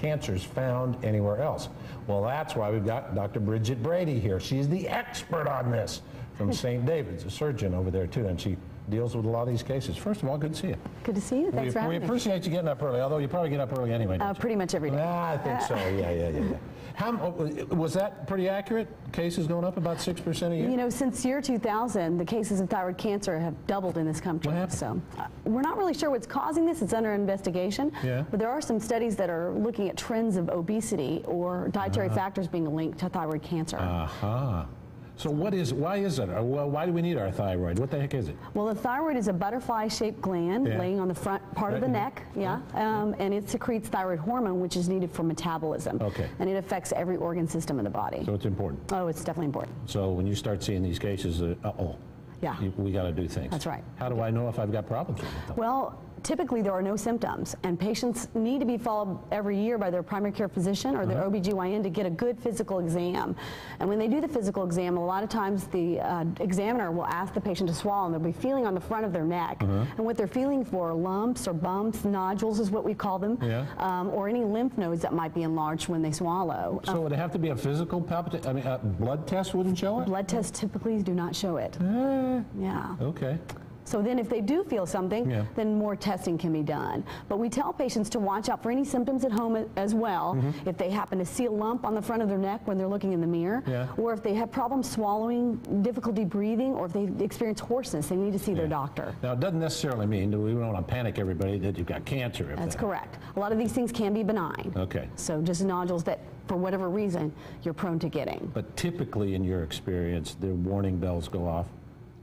cancers found anywhere else. Well, that's why we've got Dr. Bridget Brady here. She's the expert on this from St. David's, a surgeon over there too, and she deals with a lot of these cases. First of all, good to see you. Good to see you. Thanks for having me. We appreciate you getting up early, although you probably get up early anyway. Pretty much every day. I think so. Yeah. Was that pretty accurate? Cases going up about 6% a year? You know, since year 2000, the cases of thyroid cancer have doubled in this country. What happened? So we're not really sure what's causing this. It's under investigation. Yeah. But there are some studies that are looking at trends of obesity or dietary factors being linked to thyroid cancer. So why is it? Well, why do we need our thyroid? What the heck is it? Well, the thyroid is a butterfly-shaped gland laying on the front part of the neck, and it secretes thyroid hormone, which is needed for metabolism. Okay. And it affects every organ system in the body. So it's important. Oh, it's definitely important. So when you start seeing these cases, yeah, we got to do things. That's right. How do I know if I've got problems with it? Well, typically there are no symptoms, and patients need to be followed every year by their primary care physician or their OBGYN to get a good physical exam. And when they do the physical exam, a lot of times the examiner will ask the patient to swallow, and they'll be feeling on the front of their neck. And what they're feeling for, lumps or bumps, nodules is what we call them, or any lymph nodes that might be enlarged when they swallow. So would it have to be a physical palpitation? I mean, a blood test wouldn't show it? Blood tests typically do not show it. Yeah. Okay. So then if they do feel something, then more testing can be done. But we tell patients to watch out for any symptoms at home as well. If they happen to see a lump on the front of their neck when they're looking in the mirror, or if they have problems swallowing, difficulty breathing, or if they experience hoarseness, they need to see their doctor. Now, it doesn't necessarily mean that we don't want to panic everybody that you've got cancer. That's correct. A lot of these things can be benign. Okay. So just nodules that, for whatever reason, you're prone to getting. But typically, in your experience, the warning bells go off?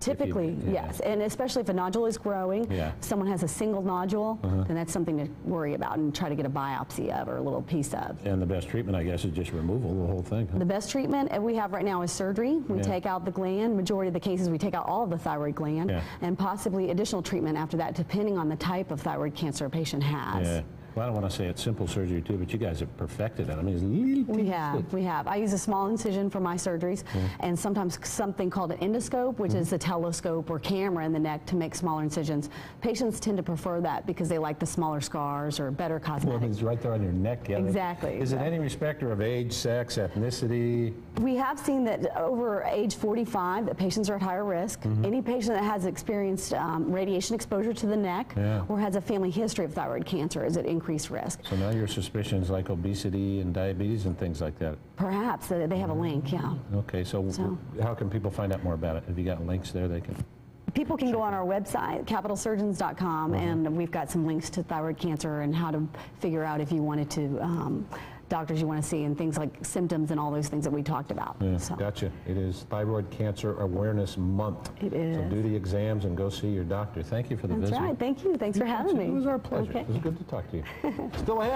Typically, yes, and especially if a nodule is growing, if someone has a single nodule, then that's something to worry about and try to get a biopsy of or a little piece of. And the best treatment, I guess, is just removal, the whole thing. The best treatment we have right now is surgery. We take out the gland. Majority of the cases, we take out all of the thyroid gland, and possibly additional treatment after that, depending on the type of thyroid cancer a patient has. Well, I don't want to say it's simple surgery too, but you guys have perfected it. I mean, it's we have. I use a small incision for my surgeries, and sometimes something called an endoscope, which is a telescope or camera in the neck to make smaller incisions. Patients tend to prefer that because they like the smaller scars or better cosmetic. Well, it's right there on your neck. Exactly. Is it any respecter of age, sex, ethnicity? We have seen that over age 45, that patients are at higher risk. Any patient that has experienced radiation exposure to the neck or has a family history of thyroid cancer is at increased risk. So now your suspicions like obesity and diabetes and things like that? Perhaps. They have a link, Okay, so how can people find out more about it? Have you got links there they can? People can go on our website, capitalsurgeons.com, and we've got some links to thyroid cancer and how to figure out if you wanted to, doctors you want to see, and things like symptoms and all those things that we talked about. Gotcha. It is Thyroid Cancer Awareness Month. It is. So do the exams and go see your doctor. Thank you for the visit. That's right. Thank you. Thanks for having me. It was our pleasure. Okay. It was good to talk to you. Still ahead.